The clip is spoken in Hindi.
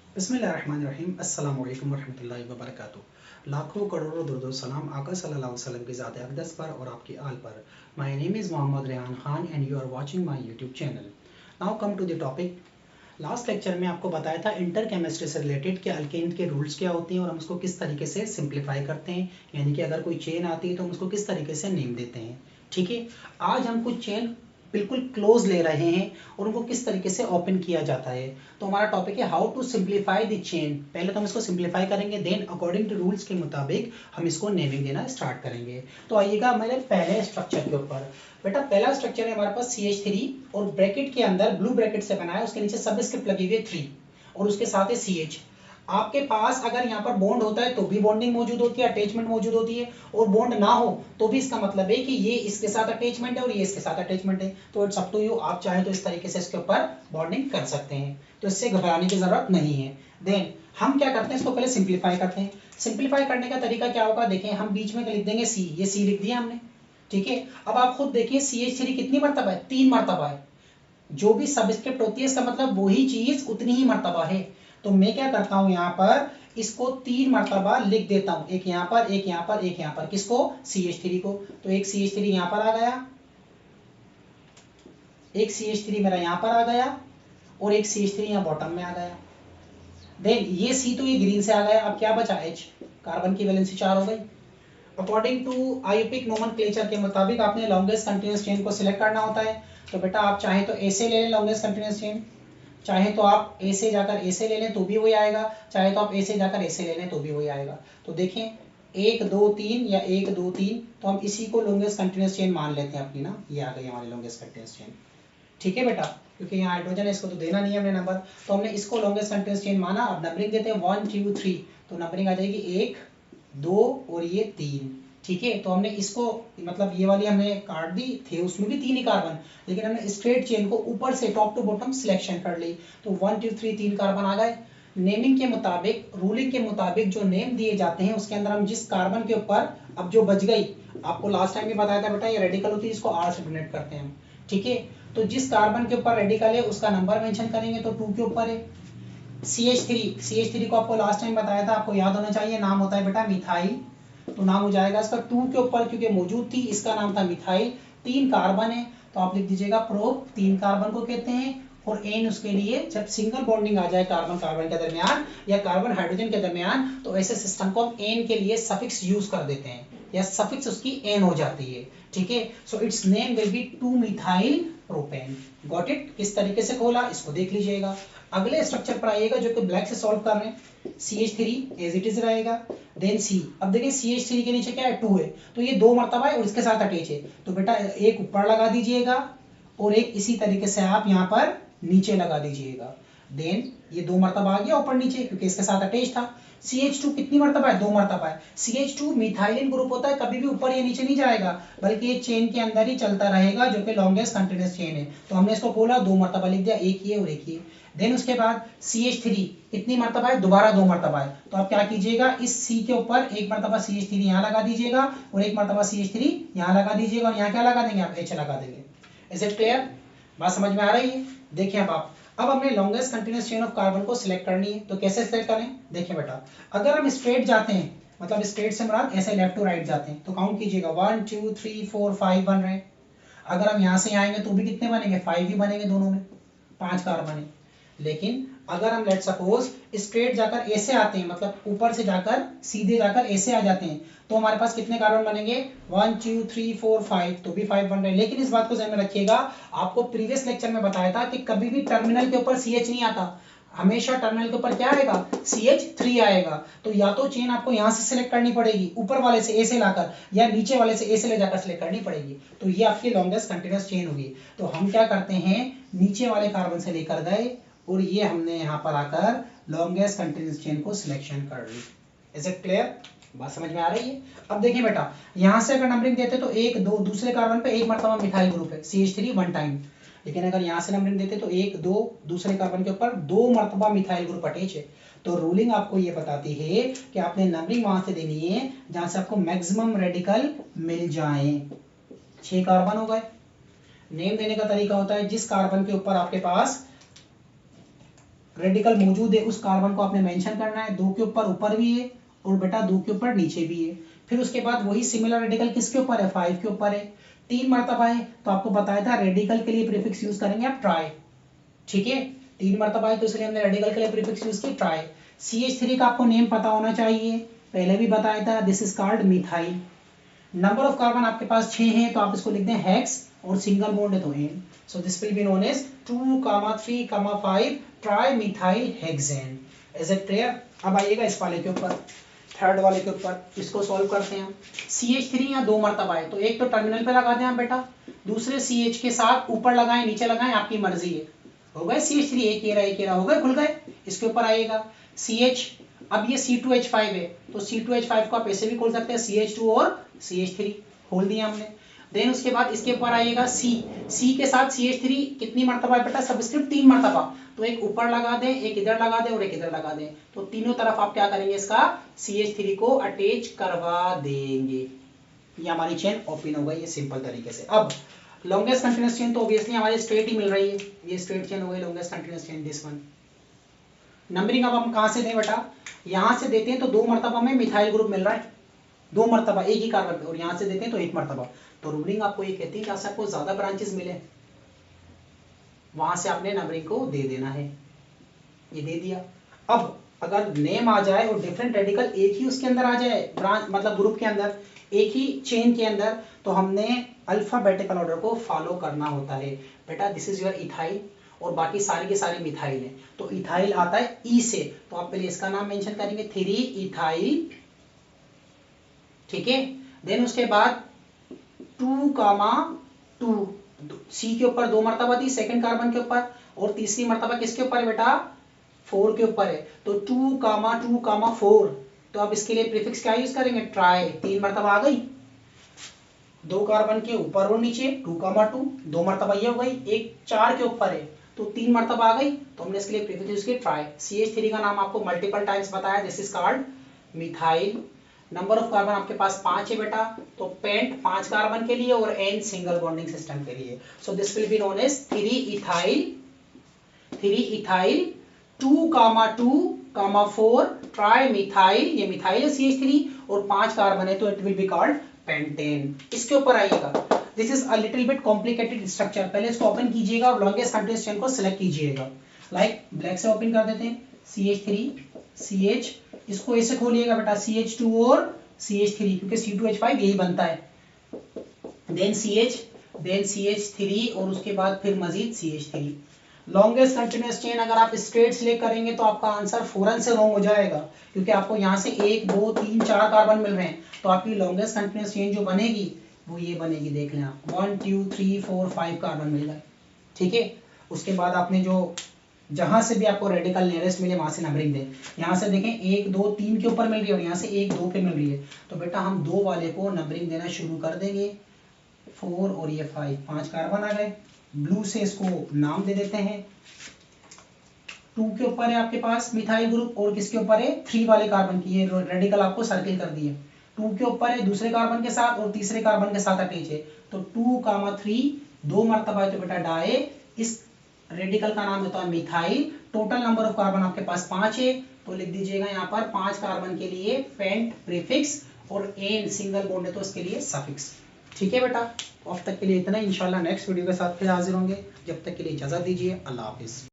बिस्मिल्लाहिर्रहमानिर्रहीम अस्सलाम वालेकुम रहमतुल्लाहि व बरकातुहू। लाखों करोड़ों दुरूद सलाम आका सल्लल्लाहु अलैहि वसल्लम की ज़ात अक़दस पर और आपकी आल पर। My name is Mohammad Rehan Khan and you are watching my YouTube channel. Now come to the topic. Last lecture में आपको बताया था इंटर केमिस्ट्री से रिलेटेड कि अल्केन के रूल्स क्या होते हैं और हम उसको किस तरीके से सिंप्लीफाई करते हैं, यानी कि अगर कोई चेन आती है तो हम उसको किस तरीके से नेम देते हैं। ठीक है, आज हम कुछ चेन बिल्कुल क्लोज ले रहे हैं और उनको किस तरीके से ओपन किया जाता है। तो हमारा टॉपिक है how to simplify the chain. पहले तो हम इसको सिंप्लीफाई करेंगे, देन अकॉर्डिंग टू रूल्स के मुताबिक हम इसको नेमिंग देना स्टार्ट करेंगे। तो आइएगा हमारे पहले स्ट्रक्चर के ऊपर। बेटा पहला स्ट्रक्चर है हमारे पास CH3 और ब्रैकेट के अंदर ब्लू ब्रैकेट से बना है, उसके नीचे सबस्क्रिप्ट लगी हुई है 3 और उसके साथ है CH। आपके पास अगर यहाँ पर बॉन्ड होता है तो भी बॉन्डिंग मौजूद होती है, अटैचमेंट मौजूद होती है, और बॉन्ड ना हो तो भी इसका मतलब है कि ये इसके साथ अटैचमेंट है और ये इसके साथ अटैचमेंट है। तो इट्स अप टू यू, आप चाहे तो इस तरीके से इसके ऊपर बॉन्डिंग कर सकते हैं, तो इससे घबराने की जरूरत नहीं है। देन हम क्या करते हैं, इसको पहले सिंप्लीफाई करते हैं। सिंप्लीफाई करने का तरीका क्या होगा, देखें हम बीच में लिख देंगे C, ये C लिख दिया हमने। ठीक है, अब आप खुद देखिए CH3 कितनी मर्तबा है, 3 मर्तबा है। जो भी सबस्क्रिप्ट होती है इसका मतलब वही चीज उतनी ही मर्तबा है। तो मैं क्या करता हूं, यहाँ पर इसको 3 मर्तबा लिख देता हूं, एक यहाँ पर, एक यहाँ पर, एक यहाँ पर। किसको, CH3 को। तो एक CH3 यहाँ पर आ गया, एक CH3 मेरा यहाँ पर आ गया, और एक CH3 यहाँ बॉटम में आ गया। देन ये C तो ये ग्रीन से आ गया। अब क्या बचा, H, कार्बन की वैलेंसी 4 हो गई। अकॉर्डिंग टू आयोपिक नोमेनक्लेचर के मुताबिक आपने लॉन्गेस्ट कंटीन्यूअस चेन को सिलेक्ट करना होता है। तो बेटा आप चाहे तो ऐसे ले लें लॉन्गेस्ट कंटीन्यूअस चेन, चाहे तो आप ए से जाकर ए से ले लें तो भी वही आएगा, चाहे तो आप ए से जाकर ए से ले लें तो भी वही आएगा। तो देखें 1 2 3 या 1 2 3, तो हम इसी को लॉन्गेस्ट कंटीन्यूअस चेन मान लेते हैं अपनी ना। ये आ गई हमारी लॉन्गेस्ट कंटीन्यूअस चेन। ठीक है बेटा, क्योंकि यहाँ हाइड्रोजन है इसको तो देना नहीं है हमने नंबर, तो हमने इसको लॉन्गेस्ट कंटीन्यूअस चेन माना। अब नंबरिंग देते हैं 1 2 3, तो नंबरिंग आ जाएगी 1 2 और ये 3। ठीक है, तो हमने इसको मतलब ये वाली हमने काट दी थे, उसमें भी 3 ही कार्बन, लेकिन हमने स्ट्रेट चेन को ऊपर से टॉप टू बॉटम सिलेक्शन कर ली। तो 1 2 3 3 कार्बन आ गए। नेमिंग के मुताबिक, रूलिंग के मुताबिक जो नेम दिए जाते हैं उसके अंदर हम जिस कार्बन के ऊपर, अब जो बच गई, आपको लास्ट टाइम भी बताया था बेटा ये रेडिकल होती है, इसको R से डोनेट करते हैं हम। ठीक है, तो जिस कार्बन के ऊपर रेडिकल है उसका नंबर मेंशन करेंगे, तो 2 के ऊपर है। CH3 को आपको लास्ट टाइम बताया था, आपको याद होना चाहिए, नाम होता है बेटा मिथाइल। तो नाम हो जाएगा इसका 2 के ऊपर, क्योंकि मौजूद थी, इसका नाम था मिथाइल। 3 कार्बन है तो आप लिख दीजिएगा प्रोप, 3 कार्बन को कहते हैं। और एन उसके लिए, जब सिंगल बॉन्डिंग आ जाए कार्बन कार्बन के दरमियान या कार्बन हाइड्रोजन के दरमियान, तो ऐसे सिस्टम को हम एन के लिए सफिक्स यूज कर देते हैं, या सफिक्स उसकी एन हो जाती है। ठीक है, so it's name will be 2 methyl propane. Got it. किस तरीके से खोला इसको देख लीजिएगा। अगले स्ट्रक्चर पर आइएगा जो कि ब्लैक से सॉल्व कर रहे हैं। CH3 एज इट इज रहेगा, देन C। अब देखिए CH3 के नीचे क्या है, 2 है, तो ये 2 मर्तबा है और इसके साथ अटैच है। तो बेटा एक ऊपर लगा दीजिएगा और एक इसी तरीके से आप यहाँ पर नीचे लगा दीजिएगा। देन ये 2 मर्तबा आ गया ऊपर नीचे, क्योंकि इसके साथ अटैच था। CH2 कितनी मर्तबा है, 2 मर्तबा है। CH2 मिथाइलिन ग्रुप होता है, कभी भी ऊपर या नीचे नहीं जाएगा, बल्कि ये चेन के अंदर ही चलता रहेगा, जो कि लॉन्गेस्ट कंटीन्यूअस चेन है। तो हमने इसको खोला, 2 मर्तबा लिख दिया, एक ये और एक ये। देन उसके बाद CH3 कितनी मर्तबा है, दोबारा 2 मर्तबा है। तो आप क्या कीजिएगा, इस C के ऊपर एक मर्तबा CH3 यहाँ लगा दीजिएगा और एक मर्तबा CH3 यहाँ लगा दीजिएगा, और यहाँ क्या लगा देंगे आप, H लगा देंगे। इज इट क्लियर, बात समझ में आ रही है। देखिए अब हमने longest continuous chain of carbon को सिलेक्ट करनी है, तो कैसे सिलेक्ट करें। देखिए बेटा, अगर हम स्ट्रेट जाते हैं, मतलब स्ट्रेट से मुराद ऐसे लेफ्ट टू राइट जाते हैं, तो काउंट कीजिएगा 1 2 3 4 5 बन रहे हैं। अगर हम यहाँ से आएंगे तो भी कितने बनेंगे, 5 ही बनेंगे, दोनों में 5 कार्बन है। लेकिन अगर हम लेट सपोज स्ट्रेट जाकर ऐसे आते हैं, मतलब ऊपर से जाकर सीधे जाकर ऐसे आ जाते हैं, तो हमारे पास कितने कार्बन बनेंगे, 1 2 3 4 5, तो भी 5 बन रहे हैं। लेकिन इस बात को ध्यान में रखिएगा, आपको प्रीवियस लेक्चर में बताया था कि कभी भी टर्मिनल के ऊपर CH नहीं आता, हमेशा टर्मिनल के ऊपर क्या आएगा, CH3 आएगा। तो या तो चेन आपको यहाँ से सिलेक्ट करनी पड़ेगी, ऊपर वाले से ए से लाकर, या नीचे वाले से ए से ले जाकर सिलेक्ट करनी पड़ेगी। तो ये आपकी लॉन्गेस्ट कंटीन्यूअस चेन होगी। तो हम क्या करते हैं, नीचे वाले कार्बन से लेकर गए और ये हमने यहाँ पर आकर लॉन्गेस्ट कंटीन्यूअस चेन को सिलेक्शन कर ली। इज इट क्लियर, बात समझ में आ रही है। अब देखिए बेटा, यहाँ से अगर नंबरिंग देते तो 1 2, दूसरे कार्बन पे एक मरतबा मिथाइल ग्रुप है CH3 1 टाइम। लेकिन अगर यहाँ से नंबरिंग देते तो 1 2, दूसरे कार्बन के ऊपर 2 मरतबा मिथाइल ग्रुप अटैच है। तो रूलिंग आपको ये बताती है कि आपने नंबरिंग वहां से देनी है जहां से आपको मैक्सिमम रेडिकल मिल जाए। 6 कार्बन हो गए। नेम देने का तरीका होता है, जिस कार्बन के ऊपर आपके पास रेडिकल मौजूद है उस कार्बन को आपने मेंशन करना है। 2 के ऊपर भी है और बेटा 2 के ऊपर नीचे भी है। फिर उसके बाद वही सिमिलर रेडिकल किसके ऊपर है, 5 के ऊपर है। 3 मरतबा है तो आपको बताया था रेडिकल के लिए प्रीफिक्स यूज करेंगे आप ट्राई, ठीक है। 3 मरतबा है तो इसलिए हमने रेडिकल के लिए प्रीफिक्स यूज की ट्राई। CH3 का आपको नेम पता होना चाहिए, पहले भी बताया था, this is called methyl. Number of carbon आपके पास 6 हैं तो आप इसको लिखते हैं हेक्स और सिंगल बॉन्ड है तो and, so this will be known as 2, 3, 5 tri methyl hexane. Is it clear? अब आइएगा इस वाले के ऊपर, थर्ड वाले के ऊपर, इसको सॉल्व करते हैं हम। CH3 या 2 मरतबा है तो एक तो टर्मिनल पे लगा दें हम बेटा, दूसरे CH के साथ ऊपर लगाएं नीचे लगाएं आपकी मर्जी है। हो गए CH3, एक ये रहा हो गए, खुल गए। इसके ऊपर आइएगा CH, अब ये C2H5 है तो C2H5 को आप ऐसे भी खोल सकते हैं CH2 और CH3, खोल दिया हमने। देन उसके बाद इसके ऊपर आइएगा C के साथ CH3 कितनी मरतबा है बेटा, सबस्क्रिप्ट 3 मरतबा, तो एक ऊपर लगा दें, एक इधर लगा दें और एक इधर लगा दें, तो तीनों तरफ आप क्या करेंगे, इसका CH3 को अटैच करवा देंगे। ये हमारी चेन ओपन हो गई, ये सिंपल तरीके से। अब लॉन्गेस्ट कंटिन्यूअस चेन तो ऑब्वियसली हमारी स्ट्रेट ही मिल रही है, ये स्ट्रेट चेन हो गई longest continuous chain, this one. Numbering अब हम कहां से दें बेटा, यहां से देते हैं तो 2 मरतबा में मिथाइल ग्रुप मिल रहा है, 2 मरतबा एक ही कार्बन पे, और यहां से देते हैं तो 1 मरतबा, तो नंबरिंग आपको ये कहती है कि आपको ज्यादा ब्रांचेस मिले वहां से आपने नंबरिंग को दे देना है, ये दे दिया। अब अगर नेम आ जाए और डिफरेंट रेडिकल एक ही उसके अंदर आ जाए, ब्रांच मतलब ग्रुप के अंदर, एक ही चेन के अंदर, तो हमने अल्फाबेटिकल ऑर्डर को फॉलो करना होता है। बेटा दिस इज योर इथाइल और बाकी सारे के सारे मिथाइल हैं, तो इथाइल आता है ई से, तो आप पहले इसका नाम मेंशन करेंगे 3 इथाइल, ठीक है। देन उसके बाद 2, सी के ऊपर 2 मरतबा थी सेकंड कार्बन के ऊपर, और तीसरी मरतबा किसके ऊपर है बेटा, 4 के ऊपर है, तो 2, 4, तो अब इसके लिए प्रीफिक्स क्या यूज करेंगे, ट्राई, 3 मरतबा आ गई, 2 कार्बन के ऊपर और नीचे 2, 2 मरतबा ये हो गई, एक 4 के ऊपर है तो 3 मरतबा आ गई, तो हमने इसके लिए प्रीफिक्स यूज किया ट्राई। CH3 का नाम आपको मल्टीपल टाइम्स बताया, this is called methyl. Number of carbon आपके पास 5 है बेटा, तो पेंट 5 कार्बन के लिए और एन सिंगल बॉन्डिंग सिस्टम के लिए, so this will be known as 3 ethyl 2, 4 tri methyl, ये मिथाइल है CH3 और 5 कार्बन है तो it will be called pentane. इसके ऊपर आइएगा, this is a little bit complicated structure, पहले इसको ओपन कीजिएगा और लॉन्गेस्ट कंटिन्यूअस चेन को सिलेक्ट कीजिएगा, लाइक ब्लैक से ओपन कर देते हैं, CH3 CH, इसको ऐसे खोलिएगा बेटा CH2 और CH3 क्योंकि C2H5 यही बनता है, देन CH3 और उसके बाद फिर मजीद CH3। लॉन्गेस्ट कंटिन्यूअस चेन अगर आप स्ट्रेट सिलेक्ट करेंगे तो आपका आंसर फौरन से रॉन्ग हो जाएगा, क्योंकि आपको यहाँ से 1, 2, 3, 4 कार्बन मिल रहे हैं, तो आपकी लॉन्गेस्ट कंटिन्यूअस चेन जो बनेगी वो ये बनेगी, देख लें आप 1, 2, 3, 4, 5 कार्बन मिल गए, ठीक है। उसके बाद आपने जो जहां से भी आपको रेडिकल नियरेस्ट मिले वहां से नंबरिंग दें, यहाँ से देखें 1, 2, 3 के ऊपर मिल रही है और यहाँ से 1, 2 पे मिल रही है, तो बेटा हम 2 वाले को नंबरिंग देना शुरू कर देंगे, 4 और ये 5 कार्बन आ गए। ब्लू से इसको नाम दे देते हैं, 2 के ऊपर है आपके पास मिथाइल ग्रुप और किसके ऊपर है, 3 वाले कार्बन की, ये रेडिकल आपको सर्किल कर दिए, 2 के ऊपर है दूसरे कार्बन के साथ और तीसरे कार्बन के साथ अटैच है, तो 2, 3 2 मरतबा है तो बेटा डाई, इस रेडिकल का नाम होता है methyl. Total number of carbon आपके पास 5 है, तो लिख दीजिएगा यहाँ पर 5 कार्बन के लिए पेंट प्रीफिक्स और एन सिंगल बॉन्ड है तो उसके लिए सफिक्स, ठीक है बेटा। अब तक के लिए इतना ही, इंशाल्लाह नेक्स्ट वीडियो के साथ फिर हाजिर होंगे, जब तक के लिए इजाजत दीजिए, अल्लाह हाफिज।